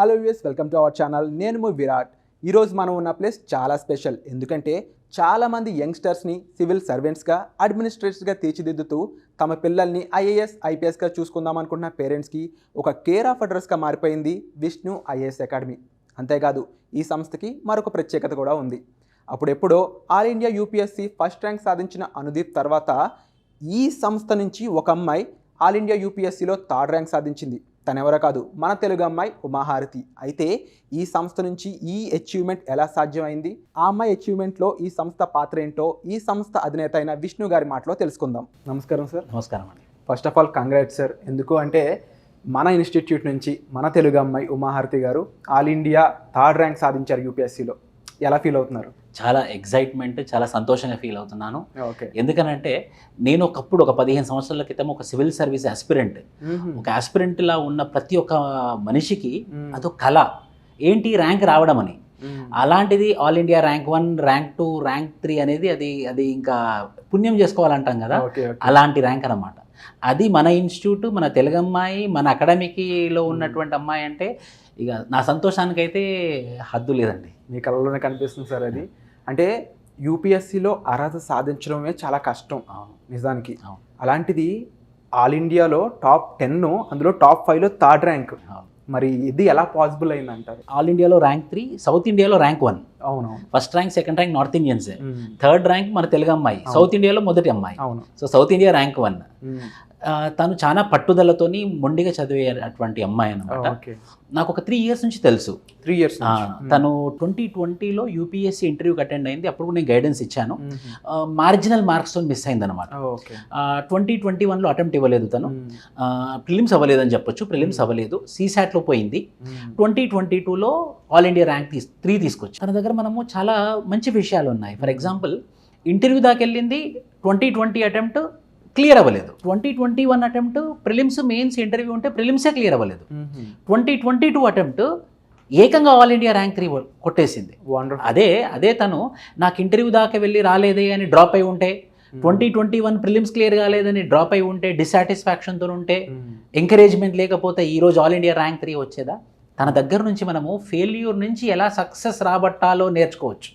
Hello viewers, welcome to our channel. నేను మీ విరాట్. ఈరోజు మనం ఉన్న ప్లేస్ చాలా స్పెషల్. ఎందుకంటే చాలామంది యంగ్స్టర్స్ని సివిల్ సర్వెంట్స్గా, అడ్మినిస్ట్రేటర్స్గా తీర్చిదిద్దుతూ తమ పిల్లల్ని ఐఏఎస్ ఐపీఎస్గా చూసుకుందాం అనుకుంటున్న పేరెంట్స్కి ఒక కేర్ ఆఫ్ అడ్రస్గా మారిపోయింది విష్ణు ఐఏఎస్ అకాడమీ. అంతేకాదు ఈ సంస్థకి మరొక ప్రత్యేకత కూడా ఉంది. అప్పుడెప్పుడో all India UPSC first rank సాధించిన అనుదీప్ తర్వాత ఈ సంస్థ నుంచి ఒక అమ్మాయి ఆల్ ఇండియా యూపీఎస్సీలో థర్డ్ ర్యాంక్ సాధించింది. తనెవరో కాదు, మన తెలుగు అమ్మాయి ఉమాహారతి. అయితే ఈ సంస్థ నుంచి ఈ అచీవ్మెంట్ ఎలా సాధ్యమైంది, ఆ అమ్మాయి అచీవ్మెంట్లో ఈ సంస్థ పాత్ర ఏంటో ఈ సంస్థ అధినేత అయిన విష్ణు గారి మాటలో తెలుసుకుందాం. నమస్కారం సార్. నమస్కారం అండి. First of all congrats sir. ఎందుకు అంటే మన ఇన్స్టిట్యూట్ నుంచి మన తెలుగు అమ్మాయి ఉమాహారతి గారు ఆల్ ఇండియా థర్డ్ ర్యాంక్ సాధించారు యూపీఎస్సీలో. ఎలా ఫీల్ అవుతున్నారు? చాలా ఎగ్జైట్మెంట్, చాలా సంతోషంగా ఫీల్ అవుతున్నాను. ఓకే. ఎందుకనంటే నేను ఒకప్పుడు ఒక 15 సంవత్సరాల క్రితం ఒక సివిల్ సర్వీస్ ఆస్పిరెంట్. ఒక ఆస్పిరెంట్లా ఉన్న ప్రతి ఒక్క మనిషికి అదొక కళ, ఏంటి ర్యాంక్ రావడం అని. అలాంటిది all India rank 1, rank 2, rank 3 అనేది అది ఇంకా పుణ్యం చేసుకోవాలంటాం కదా, అలాంటి ర్యాంక్ అన్నమాట. అది మన ఇన్స్టిట్యూట్, మన తెలుగు అమ్మాయి, మన అకాడమీలో ఉన్నటువంటి అమ్మాయి అంటే ఇక నా సంతోషానికైతే హద్దు లేదండి. మీ కళలోనే కనిపిస్తుంది సార్. అది అంటే యూపీఎస్సీలో అర్హత సాధించడమే చాలా కష్టం నిజానికి. అలాంటిది ఆల్ ఇండియాలో టాప్ 10, అందులో టాప్ 5లో థర్డ్ ర్యాంక్. మరి ఇది ఎలా పాసిబుల్ అయిందంటారు? ఆల్ ఇండియాలో ర్యాంక్ 3, సౌత్ ఇండియాలో ర్యాంక్ 1. అవును. First rank, second rank north ఇండియన్సే, థర్డ్ ర్యాంక్ మన తెలుగు అమ్మాయి, సౌత్ ఇండియాలో మొదటి అమ్మాయి. అవును. So south India rank 1. తను చాలా పట్టుదలతోని మొండిగా చదివే అటువంటి అమ్మాయి అనమాట. నాకు ఒక 3 years నుంచి తెలుసు. 3 years. తను 2020లో యూపీఎస్సీ ఇంటర్వ్యూకి అటెండ్ అయింది. అప్పుడు నేను గైడెన్స్ ఇచ్చాను. మార్జినల్ మార్క్స్తో మిస్ అయింది అనమాట. 2021లో అటెంప్ట్ ఇవ్వలేదు తను. ప్రిలిమ్స్ అవ్వలేదని చెప్పొచ్చు, ప్రిలిమ్స్ అవ్వలేదు, సీసాట్లో పోయింది. 2022లో ఆల్ ఇండియా ర్యాంక్ 3 తీసుకొచ్చి తన దగ్గర మనము చాలా మంచి విషయాలు ఉన్నాయి. ఫర్ ఎగ్జాంపుల్ ఇంటర్వ్యూ దాకా వెళ్ళింది, 2020 అటెంప్ట్ క్లియర్ అవ్వలేదు. 2021 అటెంప్ట్ ప్రిలిమ్స్, మెయిన్స్, ఇంటర్వ్యూ ఉంటే ప్రిలిమ్సే క్లియర్ అవ్వలేదు. 2022 అటెంప్ట్ ఏకంగా ఆల్ ఇండియా ర్యాంక్ 3 కొట్టేసింది. అదే తను నాకు ఇంటర్వ్యూ దాకా వెళ్ళి రాలేదే అని డ్రాప్ అయి ఉంటే, 2021 ప్రిలిమ్స్ క్లియర్ కాలేదని డ్రాప్ అయి ఉంటే, డిసాటిస్ఫాక్షన్తో ఉంటే, ఎంకరేజ్మెంట్ లేకపోతే ఈరోజు ఆల్ ఇండియా ర్యాంక్ 3 వచ్చేదా? తన దగ్గర నుంచి మనము ఫెయిల్యూర్ నుంచి ఎలా సక్సెస్ రాబట్టాలో నేర్చుకోవచ్చు.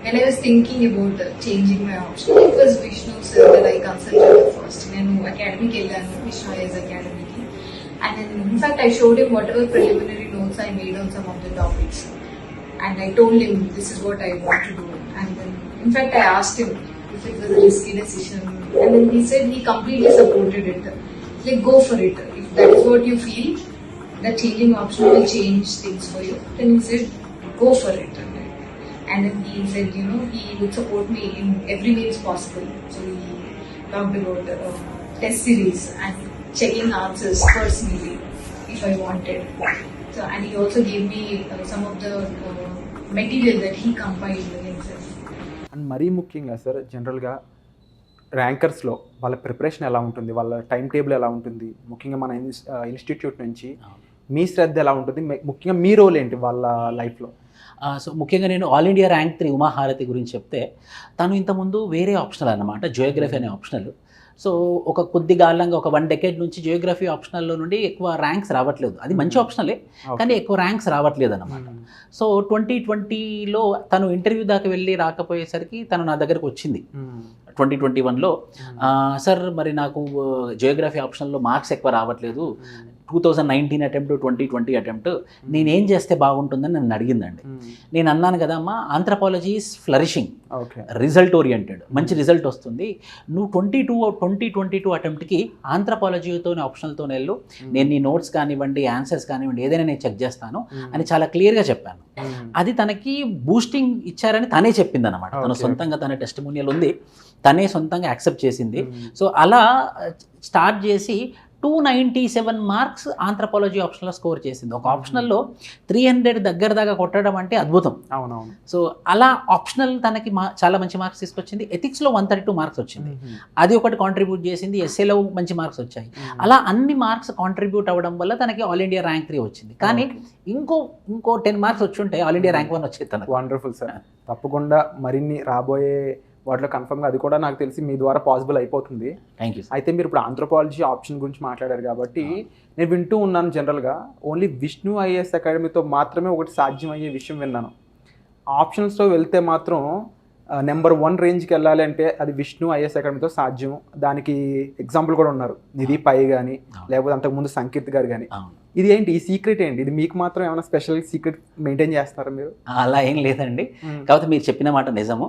When I was thinking about changing my option, it was Vishnu sir that I consulted first. Nenu academic ellanu, Vishnu IAS Academy ki, and then in fact I showed him whatever preliminary notes I made on some of the topics, and I told him this is what I want to do. And then in fact I asked him if it was a risky decision, and then he said he completely supported it. Like, go for it. If that is what you feel, that changing option will change things for you, then he said go for it. And then he said, he would support me in every means possible. So he talked about test series and checking answers personally if I wanted. So, and he also gave me some of the material that he compiled himself. And మరీ ముఖ్యంగా sir, జనరల్గా ర్యాంకర్స్లో వాళ్ళ preparation ఎలా ఉంటుంది, వాళ్ళ time table ఎలా ఉంటుంది, ముఖ్యంగా మన ఇన్స్టిట్యూట్ నుంచి మీ శ్రద్ధ ఎలా ఉంటుంది, ముఖ్యంగా మీ రోల్ ఏంటి వాళ్ళ లైఫ్లో? సో ముఖ్యంగా నేను ఆల్ ఇండియా ర్యాంక్ 3 ఉమాహారతి గురించి చెప్తే, తను ఇంతకుముందు వేరే ఆప్షనల్ అన్నమాట, జియోగ్రఫీ అనే ఆప్షనల్. సో ఒక కొద్ది కాలంగా ఒక 1 decade నుంచి జియోగ్రఫీ ఆప్షనల్లో నుండి ఎక్కువ ర్యాంక్స్ రావట్లేదు. అది మంచి ఆప్షనలే, కానీ ఎక్కువ ర్యాంక్స్ రావట్లేదు అన్నమాట. సో 2020లో తను ఇంటర్వ్యూ దాకా వెళ్ళి రాకపోయేసరికి తను నా దగ్గరకు వచ్చింది 2021లో. సార్ మరి నాకు జియోగ్రఫీ ఆప్షన్లో మార్క్స్ ఎక్కువ రావట్లేదు, 2019 అటెంప్ట్, 2020 అటెంప్ట్, నేనేం చేస్తే బాగుంటుందని నన్ను అడిగిందండి. నేను అన్నాను కదా అమ్మా, anthropology is flourishing, result oriented, మంచి రిజల్ట్ వస్తుంది. నువ్వు 2022 అటెంప్ట్కి ఆంథ్రపాలజీతో ఆప్షన్లతో వెళ్ళు, నేను నీ నోట్స్ కానివ్వండి, ఆన్సర్స్ కానివ్వండి, ఏదైనా నేను చెక్ చేస్తాను అని చాలా క్లియర్గా చెప్పాను. అది తనకి బూస్టింగ్ ఇచ్చారని తనే చెప్పింది అనమాట. తన సొంతంగా తన టెస్టిమోనియల్ ఉంది, తనే సొంతంగా యాక్సెప్ట్ చేసింది. సో అలా స్టార్ట్ చేసి 297 మార్క్స్ ఆంథ్రపాలజీ ఆప్షన్లో స్కోర్ చేసింది. ఒక ఆప్షనల్లో 300 దగ్గర దాకా కొట్టడం అంటే అద్భుతం. అవునవును. సో అలా ఆప్షనల్ తనకి చాలా మంచి మార్క్స్ తీసుకొచ్చింది. ఎథిక్స్లో 132 మార్క్స్ వచ్చింది, అది ఒకటి కాంట్రిబ్యూట్ చేసింది. ఎస్ఏలో మంచి మార్క్స్ వచ్చాయి. అలా అన్ని మార్క్స్ కాంట్రిబ్యూట్ అవ్వడం వల్ల తనకి ఆల్ ఇండియా ర్యాంక్ 3 వచ్చింది. కానీ ఇంకో 10 మార్క్స్ వచ్చి ఉంటే ఆల్ ఇండియా ర్యాంక్ 1 వచ్చేది తనకు. Wonderful sir. తప్పకుండా మరిన్ని రాబోయే వాటిలో కన్ఫర్మ్గా అది కూడా నాకు తెలిసి మీ ద్వారా పాసిబుల్ అయిపోతుంది. Thank you. అయితే మీరు ఇప్పుడు ఆంథ్రోపాలజీ ఆప్షన్ గురించి మాట్లాడారు కాబట్టి నేను వింటూ ఉన్నాను, జనరల్గా ఓన్లీ విష్ణు ఐఏఎస్ అకాడమీతో మాత్రమే ఒకటి సాధ్యం అయ్యే విషయం విన్నాను. ఆప్షన్స్లో వెళ్తే మాత్రం నెంబర్ 1 రేంజ్కి వెళ్ళాలి అంటే అది విష్ణు ఐఏఎస్ అకాడమీతో సాధ్యం. దానికి ఎగ్జాంపుల్ కూడా ఉన్నారు, నిధి పై కానీ లేకపోతే అంతకుముందు సంకీర్త్ గారు కానీ. ఇది ఏంటి, ఈ సీక్రెట్ ఏంటి? ఇది మీకు మాత్రం ఏమైనా స్పెషల్ సీక్రెట్ మెయింటైన్ చేస్తారా మీరు? అలా ఏం లేదండి. కాకపోతే మీరు చెప్పిన మాట నిజము.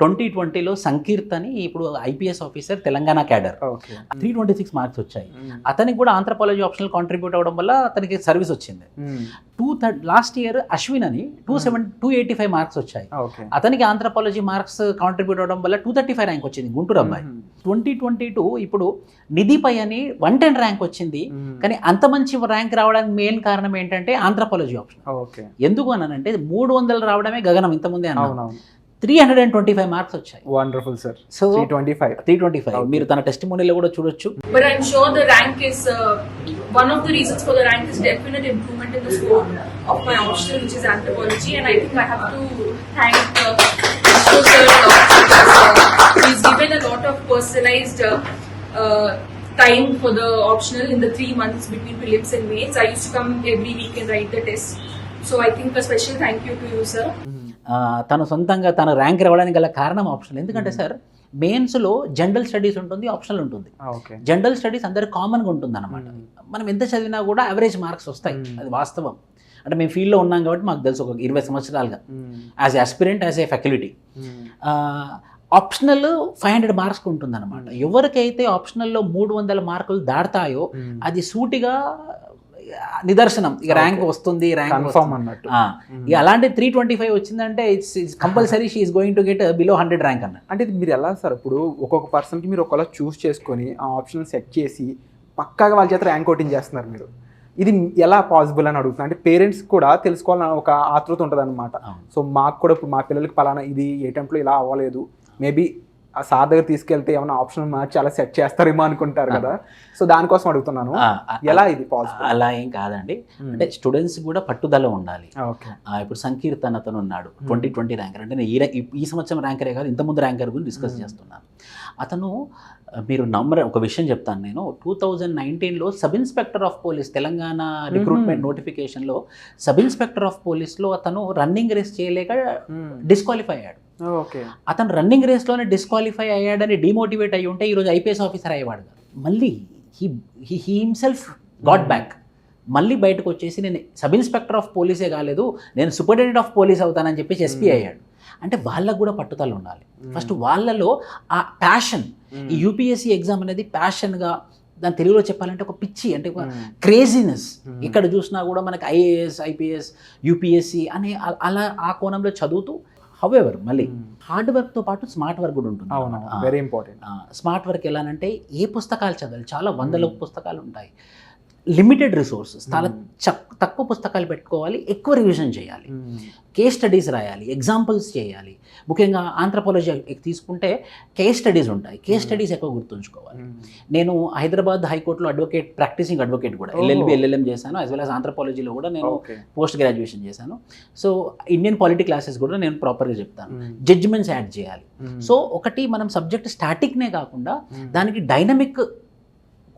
2020లో సంకీర్త్ అని ఇప్పుడు IPS officer, Telangana cadre, 326 marks వచ్చాయి. అతనికి కూడా ఆంథ్రోపాలజీ ఆప్షనల్ కాంట్రిబ్యూట్ అవ్వడం వల్ల అతనికి సర్వీస్ వచ్చింది. లాస్ట్ ఇయర్ అశ్విన్ అని 285 మార్క్స్ వచ్చాయి. అతనికి ఆంథ్రోపాలజీ మార్క్స్ కాంట్రిబ్యూట్ అవ్వడం వల్ల 235 ర్యాంక్ వచ్చింది, గుంటూరు అబ్బాయి. 2022 ఇప్పుడు నిధి పై అని 110 ర్యాంక్ వచ్చింది. కానీ అంత మంచి ర్యాంక్ రావడానికి మెయిన్ కారణం ఏంటంటే ఆంథ్రోపాలజీ ఆప్షన్. ఎందుకు అనంటే 300 రావడమే గగనం. ఇంతకుముందే అన్నా 325 మార్క్స్ వచ్చాయి. Wonderful sir. సో 325 మీరు తన టెస్టిమోనీలో కూడా చూడొచ్చు. But I'm sure the rank is one of the reasons for the rank is definite improvement in the score of my optional, which is anthropology, and I think I have to thank Vishnu sir because he's given a lot of personalized time for the optional in the 3 months between prelims and mains. I used to come every week and write the test. So I think a special thank you to you, sir. తను సొంతంగా తన rank రావడానికి గల కారణం optional. ఎందుకంటే sir మెయిన్స్లో general studies ఉంటుంది, optional ఉంటుంది. జనరల్ స్టడీస్ అందరికి కామన్గా ఉంటుంది అనమాట. మనం ఎంత చదివినా కూడా యావరేజ్ మార్క్స్ వస్తాయి, అది వాస్తవం. అంటే మేము ఫీల్డ్లో ఉన్నాం కాబట్టి మాకు తెలుసు, ఒక 20 సంవత్సరాలుగా as aspirant, as a faculty. Optional 500 మార్క్స్కి ఉంటుంది అనమాట. ఎవరికైతే ఆప్షనల్లో 300 మార్కులు దాటుతాయో అది సూటిగా నిదర్శనం, ఇక ర్యాంక్ వస్తుంది, ర్యాంక్ అన్నట్టు. ఇక అలాంటి 325 వచ్చిందంటే it's compulsory she is going to get below 100 rank అన్న. అంటే మీరు ఎలా సార్, ఇప్పుడు ఒక్కొక్క పర్సన్కి మీరు ఒకలా చూస్ చేసుకొని ఆ ఆప్షన్ సెట్ చేసి పక్కాగా వాళ్ళ చేత ర్యాంక్ అవుటింగ్ చేస్తున్నారు మీరు. ఇది ఎలా పాసిబుల్ అని అడుగుతున్నా. అంటే పేరెంట్స్ కూడా తెలుసుకోవాలని ఒక ఆతృత ఉంటుంది అనమాట. సో మాకు కూడా ఇప్పుడు మా పిల్లలకి పలానా ఇది ఏ టైంలో ఇలా అవ్వలేదు, మేబీ ఆ సార్ దగ్గర తీసుకెళ్తే ఏమైనా ఆప్షన్ మార్చి అలా సెట్ చేస్తారేమో అనుకుంటారు కదా. సో దానికోసం అడుగుతున్నాను, ఎలా ఇది పాసిబుల్? అలా ఏం కాదండి. అంటే స్టూడెంట్స్ కూడా పట్టుదల ఉండాలి. ఇప్పుడు సంకీర్తన్ అతను ఉన్నాడు 2020 ర్యాంకర్. అంటే నేను ఈ సంవత్సరం ర్యాంకరే కాదు, ఇంతకుముందు ర్యాంకర్ గురించి డిస్కస్ చేస్తున్నాను. అతను మీరు ఒక విషయం చెప్తాను నేను. 2019లో sub inspector of police Telangana recruitment నోటిఫికేషన్లో సబ్ ఇన్స్పెక్టర్ ఆఫ్ పోలీస్లో అతను రన్నింగ్ రేస్ చేయలేక డిస్క్వాలిఫై అయ్యాడు. అతను రన్నింగ్ రేస్లోనే డిస్క్వాలిఫై అయ్యాడని డిమోటివేట్ అయ్యి ఉంటే ఈరోజు ఐపీఎస్ ఆఫీసర్ అయ్యేవాడు. మళ్ళీ హీ హిమ్సెల్ఫ్ గాట్ బ్యాక్. మళ్ళీ బయటకు వచ్చేసి నేను సబ్ ఇన్స్పెక్టర్ ఆఫ్ పోలీసే కాలేదు, నేను సూపరింటెండెంట్ ఆఫ్ పోలీస్ అవుతానని చెప్పేసి ఎస్పీ అయ్యాడు. అంటే వాళ్ళకు కూడా పట్టుదల ఉండాలి. ఫస్ట్ వాళ్ళలో ఆ ప్యాషన్, ఈ యూపీఎస్సీ ఎగ్జామ్ అనేది ప్యాషన్గా, దాని తెలుగులో చెప్పాలంటే ఒక పిచ్చి, అంటే ఒక క్రేజీనెస్. ఇక్కడ చూసినా కూడా మనకి ఐఏఎస్, ఐపీఎస్, యూపీఎస్సీ అనే అలా ఆ కోణంలో చదువుతూ, హౌఎవర్ మళ్ళీ హార్డ్ వర్క్తో పాటు స్మార్ట్ వర్క్ కూడా ఉంటుంది. Very important. స్మార్ట్ వర్క్ ఎలా అంటే ఏ పుస్తకాలు చదవాలి, చాలా వందల పుస్తకాలు ఉంటాయి. లిమిటెడ్ రిసోర్సెస్, చాలా తక్కువ పుస్తకాలు పెట్టుకోవాలి, ఎక్కువ రివిజన్ చేయాలి, కేస్ స్టడీస్ రాయాలి, ఎగ్జాంపుల్స్ చేయాలి. ముఖ్యంగా ఆంథ్రోపాలజీ తీసుకుంటే కేస్ స్టడీస్ ఉంటాయి, కేస్ స్టడీస్ ఎక్కువ గుర్తుంచుకోవాలి. నేను హైదరాబాద్ హైకోర్టులో ప్రాక్టీసింగ్ అడ్వకేట్ కూడా, ఎల్ఎల్బి ఎల్ఎల్ఎం చేశాను, యాజ్ వెల్ యాజ్ ఆంథ్రోపాలజీలో కూడా నేను పోస్ట్ గ్రాడ్యుయేషన్ చేశాను. సో ఇండియన్ పాలిటీ క్లాసెస్ కూడా నేను ప్రాపర్గా చెప్తాను. జడ్జిమెంట్స్ యాడ్ చేయాలి. సో ఒకటి మనం సబ్జెక్ట్ స్టాటిక్నే కాకుండా దానికి డైనమిక్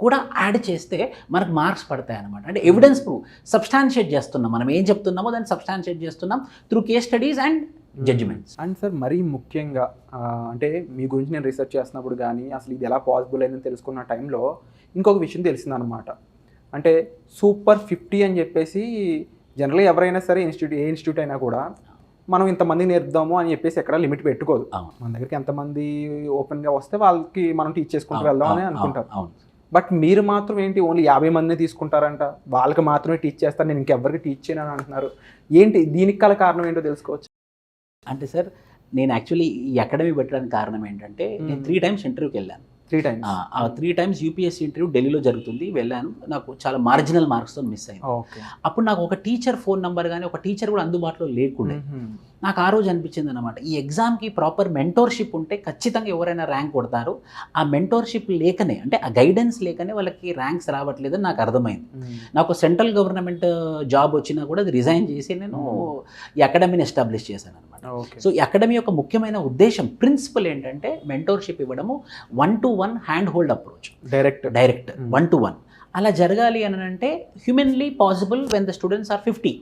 కూడా యాడ్ చేస్తే మనకు మార్క్స్ పడతాయి అనమాట. అంటే ఎవిడెన్స్ ప్రూవ్, సబ్స్టాన్షియేట్ చేస్తున్నాం, మనం ఏం చెప్తున్నామో దాన్ని సబ్స్టాన్షియేట్ చేస్తున్నాం through case studies and judgments. And sir మరీ ముఖ్యంగా అంటే మీ గురించి నేను రీసెర్చ్ చేస్తున్నప్పుడు కానీ అసలు ఇది ఎలా పాసిబుల్ అయిందని తెలుసుకున్న టైంలో ఇంకొక విషయం తెలిసిందనమాట. అంటే సూపర్ 50 అని చెప్పేసి జనరల్గా ఎవరైనా సరే ఏ ఇన్స్టిట్యూట్ అయినా కూడా మనం ఇంతమంది నేర్పుదాము అని చెప్పేసి ఎక్కడ లిమిట్ పెట్టుకోదు. మన దగ్గరికి ఎంతమంది ఓపెన్గా వస్తే వాళ్ళకి మనం టీచ్ చేసుకుంటూ వెళ్దాం అని అనుకుంటారు. బట్ మీరు మాత్రం ఏంటి ఓన్లీ 50 మందిని తీసుకుంటారంట, వాళ్ళకి మాత్రమే టీచ్ చేస్తారు, నేను ఇంకెవ్వరికి టీచ్ చేయను అని అంటున్నారు. ఏంటి దీనికి గల కారణం ఏంటో తెలుసుకోవచ్చు? అంటే సార్ నేను యాక్చువల్లీ ఈ అకాడమీ పెట్టడానికి కారణం ఏంటంటే నేను 3 times ఇంటర్వ్యూకి వెళ్ళాను. 3 times యూపీఎస్సీ ఇంటర్వ్యూ ఢిల్లీలో జరుగుతుంది, వెళ్ళాను. నాకు చాలా మార్జినల్ మార్క్స్తో మిస్ అయింది. అప్పుడు నాకు ఒక టీచర్ ఫోన్ నెంబర్ కానీ ఒక టీచర్ కూడా అందుబాటులో లేకుండే. నాకు ఆ రోజు అనిపించింది అనమాట, ఈ ఎగ్జామ్కి ప్రాపర్ మెంటోర్షిప్ ఉంటే ఖచ్చితంగా ఎవరైనా ర్యాంక్ కొడతారు. ఆ మెంటోర్షిప్ లేకనే, అంటే ఆ గైడెన్స్ లేకనే వాళ్ళకి ర్యాంక్స్ రావట్లేదని నాకు అర్థమైంది. నాకు సెంట్రల్ గవర్నమెంట్ జాబ్ వచ్చినా కూడా అది రిజైన్ చేసి నేను ఈ అకాడమీని ఎస్టాబ్లిష్ చేశాను అనమాట. సో ఈ అకాడమీ యొక్క ముఖ్యమైన ఉద్దేశం, ప్రిన్సిపల్ ఏంటంటే మెంటోర్షిప్ ఇవ్వడము, 1-to-1 hand hold approach, direct 1-to-1 అలా జరగాలి అని అంటే humanly possible when the students are 50.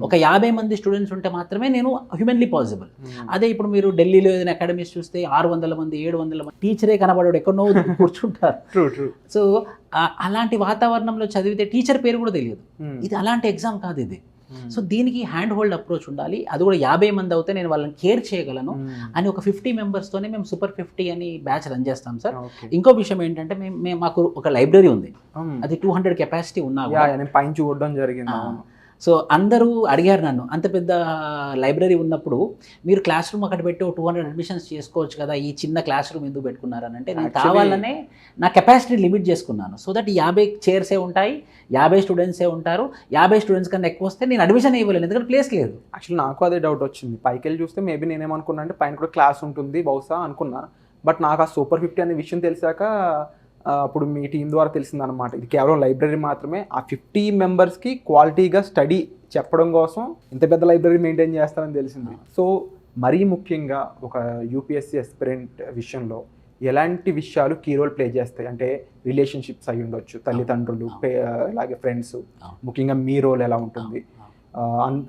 ఒక 50 మంది స్టూడెంట్స్ ఉంటే మాత్రమే నేను హ్యూమన్లీ పాసిబుల్. అదే ఇప్పుడు మీరు ఢిల్లీలో ఏదైనా అకాడమీస్ చూస్తే 600 మంది 700 మంది టీచరే కనబడాడు, ఎక్కడో కూర్చుంటారు. సో అలాంటి వాతావరణంలో చదివితే టీచర్ పేరు కూడా తెలియదు. ఇది అలాంటి ఎగ్జామ్ కాదు ఇది. సో దీనికి హ్యాండ్ హోల్డ్ అప్రోచ్ ఉండాలి. అది కూడా 50 మంది అవుతే నేను వాళ్ళని కేర్ చేయగలను అని ఒక 50 మెంబర్స్తోనే మేము సూపర్ 50 అని బ్యాచ్ రన్ చేస్తాం సార్. ఇంకో విషయం ఏంటంటే మేము మాకు ఒక లైబ్రరీ ఉంది, అది 200 కెపాసిటీ ఉన్నా పైన చూడడం జరిగింది. సో అందరూ అడిగారు నన్ను, అంత పెద్ద లైబ్రరీ ఉన్నప్పుడు మీరు క్లాస్ రూమ్ అక్కడ పెట్టి 200 అడ్మిషన్స్ చేసుకోవచ్చు కదా, ఈ చిన్న క్లాస్ రూమ్ ఎందుకు పెట్టుకున్నారని అంటే, నేను కావాలనే నా కెపాసిటీ లిమిట్ చేసుకున్నాను. సో దట్ 50 చైర్సే ఉంటాయి, 50 స్టూడెంట్సే ఉంటారు. 50 స్టూడెంట్స్ కన్నా ఎక్కువ వస్తే నేను అడ్మిషన్ ఇవ్వలేను, ఎందుకంటే ప్లేస్ లేదు. యాక్చువల్లీ నాకు అదే డౌట్ వచ్చింది. పైకి వెళ్ళి చూస్తే మేబీ నేనేమనుకున్నా అంటే పైన కూడా క్లాస్ ఉంటుంది బహుశా అనుకున్నా. బట్ నాకు ఆ సూపర్ 50 అనే విషయం తెలిసాక అప్పుడు మీ టీం ద్వారా తెలిసిందనమాట, ఇది కేవలం లైబ్రరీ మాత్రమే. ఆ 50 మెంబర్స్కి క్వాలిటీగా స్టడీ చెప్పడం కోసం ఇంత పెద్ద లైబ్రరీ మెయింటైన్ చేస్తారని తెలిసింది. సో మరీ ముఖ్యంగా ఒక యూపీఎస్సీ ఎస్పిరెంట్ విషయంలో ఎలాంటి విషయాలు కీ రోల్ ప్లే చేస్తాయి అంటే, రిలేషన్షిప్స్ అయి ఉండొచ్చు, తల్లిదండ్రులు, అలాగే ఫ్రెండ్స్, ముఖ్యంగా మీ రోల్ ఎలా ఉంటుంది.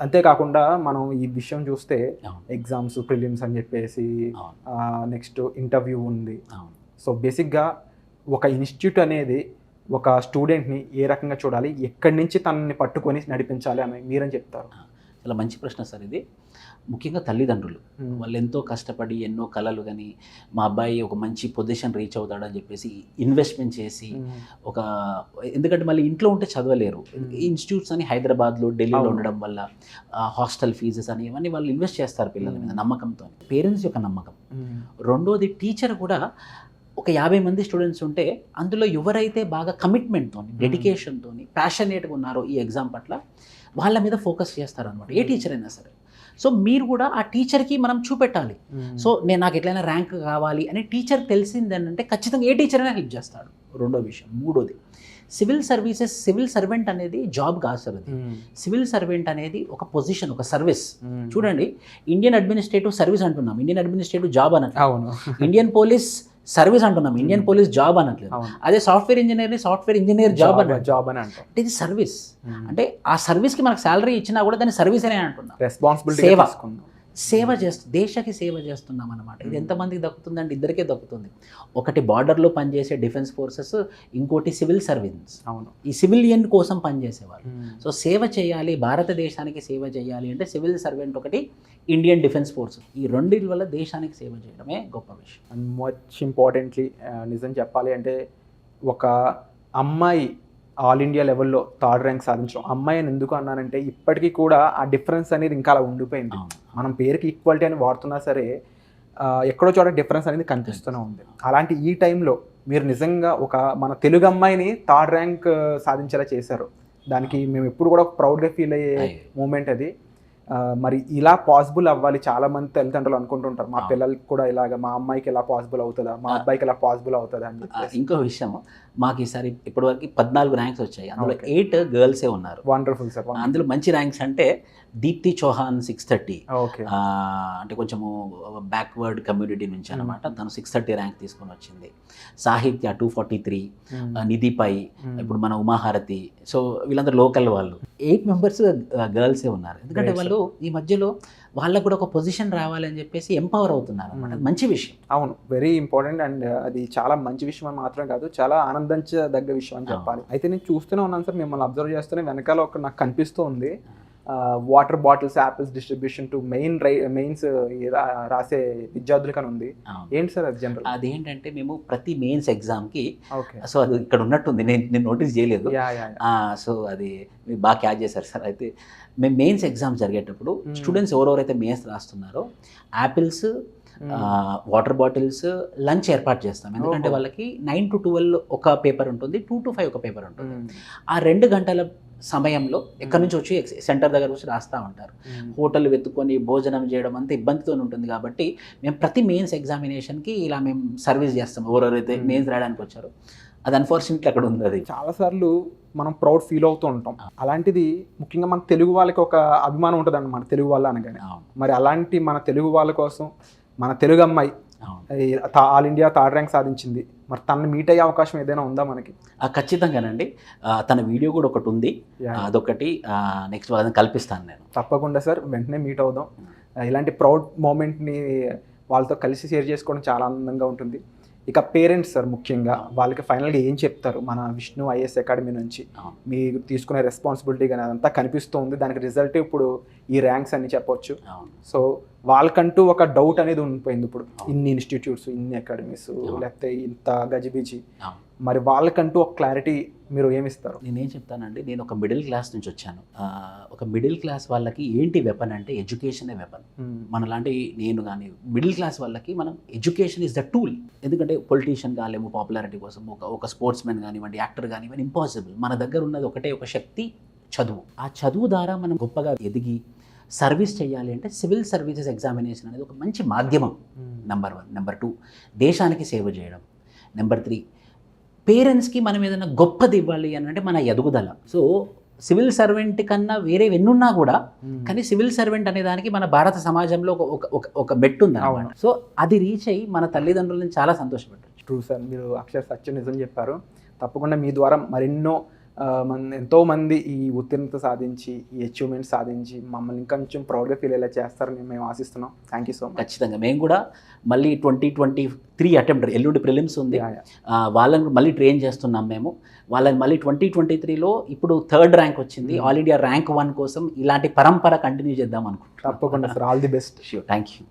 అంతేకాకుండా మనం ఈ విషయం చూస్తే ఎగ్జామ్స్, ప్రిలిమ్స్ అని చెప్పేసి నెక్స్ట్ ఇంటర్వ్యూ ఉంది. సో బేసిక్గా ఒక ఇన్స్టిట్యూట్ అనేది ఒక స్టూడెంట్ని ఏ రకంగా చూడాలి, ఎక్కడి నుంచి తనని పట్టుకొని నడిపించాలి అని మీరని చెప్తారు? చాలా మంచి ప్రశ్న సార్ ఇది. ముఖ్యంగా తల్లిదండ్రులు వాళ్ళు ఎంతో కష్టపడి ఎన్నో కళలు కానీ, మా అబ్బాయి ఒక మంచి పొజిషన్ రీచ్ అవుతాడని చెప్పేసి ఇన్వెస్ట్మెంట్ చేసి ఒక, ఎందుకంటే మళ్ళీ ఇంట్లో ఉంటే చదవలేరు. ఇన్స్టిట్యూట్స్ అని హైదరాబాద్లో, ఢిల్లీలో ఉండడం వల్ల హాస్టల్ ఫీజెస్ అని ఇవన్నీ వాళ్ళు ఇన్వెస్ట్ చేస్తారు పిల్లల మీద నమ్మకంతో, పేరెంట్స్ యొక్క నమ్మకం. రెండోది టీచర్ కూడా ఒక 50 మంది స్టూడెంట్స్ ఉంటే అందులో ఎవరైతే బాగా కమిట్మెంట్తో, డెడికేషన్తో, ప్యాషనేట్గా ఉన్నారో ఈ ఎగ్జామ్ పట్ల, వాళ్ళ మీద ఫోకస్ చేస్తారనమాట, ఏ టీచర్ అయినా సరే. సో మీరు కూడా ఆ టీచర్కి మనం చూపెట్టాలి. సో నాకు ఎట్లయినా ర్యాంక్ కావాలి అని టీచర్ తెలిసింది అంటే ఖచ్చితంగా ఏ టీచర్ అయినా హెల్ప్ చేస్తాడు. రెండో విషయం. మూడోది, సివిల్ సర్వీసెస్, సివిల్ సర్వెంట్ అనేది జాబ్ కాదు సార్. అది సివిల్ సర్వెంట్ అనేది ఒక పొజిషన్, ఒక సర్వీస్. చూడండి, ఇండియన్ అడ్మినిస్ట్రేటివ్ సర్వీస్ అంటున్నాం, ఇండియన్ అడ్మినిస్ట్రేటివ్ జాబ్ అనట్లేదు. ఇండియన్ పోలీస్ సర్వీస్ అంటున్నాం, ఇండియన్ పోలీస్ జాబ్ అనట్లేదు. అదే సాఫ్ట్వేర్ ఇంజనీర్ని సాఫ్ట్వేర్ ఇంజనీర్ జాబ్ అని అంటాం. అంటే ఇది సర్వీస్. అంటే ఆ సర్వీస్కి మనకు శాలరీ ఇచ్చినా కూడా దాన్ని సర్వీస్ అనే అంటున్నాం. రెస్పాన్సిబిలిటీ, సేవ దేశానికి సేవ చేస్తున్నాం అనమాట. ఇది ఎంతమందికి దక్కుతుందంటే ఇద్దరికే దక్కుతుంది. ఒకటి బార్డర్లో పనిచేసే డిఫెన్స్ ఫోర్సెస్, ఇంకోటి సివిల్ సర్వీస్, ఈ సివిలియన్ కోసం పనిచేసేవాళ్ళు. సో సేవ చేయాలి, భారతదేశానికి సేవ చేయాలి అంటే సివిల్ సర్వెంట్ ఒకటి, ఇండియన్ డిఫెన్స్ ఫోర్స్, ఈ రెండింటి వల్ల దేశానికి సేవ చేయడమే గొప్ప విషయం. అండ్ మచ్ ఇంపార్టెంట్లీ నిజం చెప్పాలి అంటే, ఒక అమ్మాయి ఆల్ ఇండియా లెవెల్లో 3rd ర్యాంక్ సాధించడం, అమ్మాయి అని ఎందుకు అన్నానంటే ఇప్పటికీ కూడా ఆ డిఫరెన్స్ అనేది ఇంకా అలా ఉండిపోయింది. మనం పేరుకి ఈక్వాలిటీ అని వాడుతున్నా సరే ఎక్కడో చోట డిఫరెన్స్ అనేది కనిపిస్తూనే ఉంది. అలాంటి ఈ టైంలో మీరు నిజంగా ఒక మన తెలుగు అమ్మాయిని 3rd ర్యాంక్ సాధించేలా చేశారు. దానికి మేము ఎప్పుడు కూడా ప్రౌడ్గా ఫీల్ అయ్యే మూమెంట్ అది. మరి ఇలా పాసిబుల్ అవ్వాలి, చాలా మంది తల్లిదండ్రులు అనుకుంటుంటారు, మా పిల్లలకి కూడా ఇలాగ, మా అమ్మాయికి ఇలా పాసిబుల్ అవుతుందా, మా అబ్బాయికి ఇలా పాసిబుల్ అవుతుందా అని చెప్పి. ఇంకో విషయం, మాకు ఈసారి ఇప్పటివరకు 14 ర్యాంక్స్ వచ్చాయి, అందులో 8 గర్ల్సే ఉన్నారు. Wonderful sir. అందులో మంచి ర్యాంక్స్ అంటే దీప్తి చౌహాన్ 630, అంటే కొంచెము బ్యాక్వర్డ్ కమ్యూనిటీ నుంచి అనమాట, తను 630 ర్యాంక్ తీసుకొని వచ్చింది. సాహిత్య 243, నిధిపై, ఇప్పుడు మన ఉమాహారతి. సో వీళ్ళందరూ లోకల్ వాళ్ళు. 8 మెంబర్స్ గర్ల్సే ఉన్నారు. ఎందుకంటే వాళ్ళు ఈ మధ్యలో వాళ్ళకు కూడా ఒక పొజిషన్ రావాలని చెప్పేసి ఎంపవర్ అవుతున్నారు అనమాట. మంచి విషయం. అవును, వెరీ ఇంపార్టెంట్. అండ్ అది చాలా మంచి విషయం అని మాత్రం కాదు, చాలా ఆనందించదగ్గ విషయం అని చెప్పాలి. అయితే నేను చూస్తూనే ఉన్నాను సార్, మిమ్మల్ని అబ్జర్వ్ చేస్తూనే వెనకాల ఒక నాకు కనిపిస్తూ ఉంది, water bottles, apples distribution to mains రాసే విద్యార్థులకి అని ఉంది. ఏంటి సార్ అది జనరల్? అదేంటంటే మేము ప్రతి మెయిన్స్ ఎగ్జామ్కి, సో అది ఇక్కడ ఉన్నట్టుంది, నేను నోటీస్ చేయలేదు. సో అది మీరు బాగా క్యాచ్ చేశారు సార్. అయితే మేము మెయిన్స్ ఎగ్జామ్ జరిగేటప్పుడు స్టూడెంట్స్ ఎవరెవరైతే మెయిన్స్ రాస్తున్నారో యాపిల్స్, వాటర్ బాటిల్స్, లంచ్ ఏర్పాటు చేస్తాం. ఎందుకంటే వాళ్ళకి 9 to 12 ఒక పేపర్ ఉంటుంది, 2 to 5 ఒక పేపర్ ఉంటుంది. ఆ 2 గంటల సమయంలో ఎక్కడి నుంచి వచ్చి సెంటర్ దగ్గర వచ్చి రాస్తూ ఉంటారు. హోటల్ వెతుక్కొని భోజనం చేయడం అంత ఇబ్బందితో ఉంటుంది కాబట్టి మేము ప్రతి మెయిన్స్ ఎగ్జామినేషన్కి ఇలా మేము సర్వీస్ చేస్తాం. ఎవరెవరైతే మెయిన్స్ రాయడానికి వచ్చారో అది అన్ఫార్చునేట్లీ అక్కడ ఉంది. అది చాలాసార్లు మనం ప్రౌడ్ ఫీల్ అవుతూ ఉంటాం. అలాంటిది ముఖ్యంగా మన తెలుగు వాళ్ళకి ఒక అభిమానం ఉంటుంది అన్నమాట తెలుగు వాళ్ళు అనగానే. మరి అలాంటి మన తెలుగు వాళ్ళ కోసం మన తెలుగు అమ్మాయి ఆల్ ఇండియా థర్డ్ ర్యాంక్ సాధించింది. మరి తనని మీట్ అయ్యే అవకాశం ఏదైనా ఉందా మనకి? ఖచ్చితంగానండి. తన వీడియో కూడా ఒకటి ఉంది, అదొకటి నెక్స్ట్ వాళ్ళని కల్పిస్తాను నేను. తప్పకుండా సార్, వెంటనే మీట్ అవుదాం. ఇలాంటి ప్రౌడ్ మూమెంట్ని వాళ్ళతో కలిసి షేర్ చేసుకోవడం చాలా ఆనందంగా ఉంటుంది. ఇక పేరెంట్స్ సార్, ముఖ్యంగా వాళ్ళకి ఫైనల్గా ఏం చెప్తారు? మన విష్ణు ఐఏఎస్ అకాడమీ నుంచి మీరు తీసుకునే రెస్పాన్సిబిలిటీ కానీ అదంతా కనిపిస్తుంది. దానికి రిజల్ట్ ఇప్పుడు ఈ ర్యాంక్స్ అని చెప్పొచ్చు. సో వాళ్ళకంటూ ఒక డౌట్ అనేది ఉండిపోయింది ఇప్పుడు. ఇన్ని ఇన్స్టిట్యూట్స్, ఇన్ని అకాడమీస్, లేకపోతే ఇంత గజిబిజి, మరి వాళ్ళకంటూ ఒక క్లారిటీ మీరు ఏమిస్తారు? నేనేం చెప్తానండి, నేను ఒక మిడిల్ క్లాస్ నుంచి వచ్చాను. ఒక మిడిల్ క్లాస్ వాళ్ళకి ఏంటి వెపన్ అంటే ఎడ్యుకేషనే వెపన్. మనలాంటి నేను కానీ మిడిల్ క్లాస్ వాళ్ళకి మనం ఎడ్యుకేషన్ ఇస్ ద టూల్. ఎందుకంటే పొలిటీషియన్ కాలేము పాపులారిటీ కోసం, ఒక స్పోర్ట్స్ మెన్ కానివ్వండి, యాక్టర్ కానివ్వండి, ఇంపాసిబుల్. మన దగ్గర ఉన్నది ఒకటే ఒక శక్తి, చదువు. ఆ చదువు ద్వారా మనం గొప్పగా ఎదిగి సర్వీస్ చేయాలి అంటే సివిల్ సర్వీసెస్ ఎగ్జామినేషన్ అనేది ఒక మంచి మాధ్యమం. నెంబర్ 1. నెంబర్ 2, దేశానికి సేవ చేయడం. నెంబర్ 3, పేరెంట్స్కి మనం ఏదైనా గొప్పది ఇవ్వాలి అని అంటే మన ఎదుగుదల. సో సివిల్ సర్వెంట్ కన్నా వేరే ఎన్నున్నా కూడా, కానీ సివిల్ సర్వెంట్ అనే దానికి మన భారత సమాజంలో ఒక మెట్టు ఉంది అన్నమాట. సో అది రీచ్ అయ్యి మన తల్లిదండ్రులను చాలా సంతోషపెట్టచ్చు. ట్రూ సార్, మీరు అక్షర సత్యం నిజం చెప్పారు. తప్పకుండా మీ ద్వారా మరెన్నో ఎంతోమంది ఈ ఉత్తీర్ణత సాధించి, ఈ అచీవ్మెంట్ సాధించి మమ్మల్ని ఇంకొంచెం ప్రౌడ్గా ఫీల్ అయ్యేలా చేస్తారని మేము ఆశిస్తున్నాం. Thank you so much. ఖచ్చితంగా మేము కూడా మళ్ళీ 2023 అటెంప్ట్, ఎల్లుండి ప్రిలిమ్స్ ఉంది, వాళ్ళని మళ్ళీ ట్రైన్ చేస్తున్నాం మేము. వాళ్ళని మళ్ళీ 2023లో ఇప్పుడు 3rd ర్యాంక్ వచ్చింది. ఆల్ ఇండియా ర్యాంక్ 1 కోసం ఇలాంటి పరంపర కంటిన్యూ చేద్దాం అనుకుంటున్నాం. తప్పకుండా sir, all the best. Sure, thank you.